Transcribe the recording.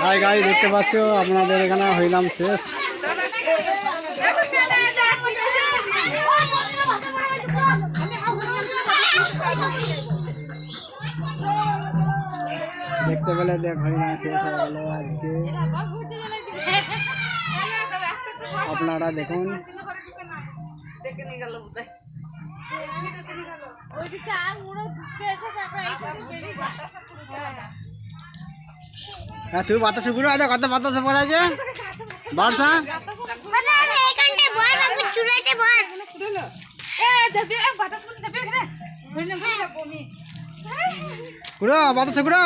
Hi guys, দেখতে পাচ্ছ আপনাদের এখানে হইলাম শেষ। দেখতে পেলে দেখ হইলাম শেষ হয়ে গেল আজকে। আপনারা দেখুন। তুই বাতাসে ঘুরে আছে, কত বাতাসে পড়ে আছে বর্ষা। ঘুরো বাতাসে ঘুরো।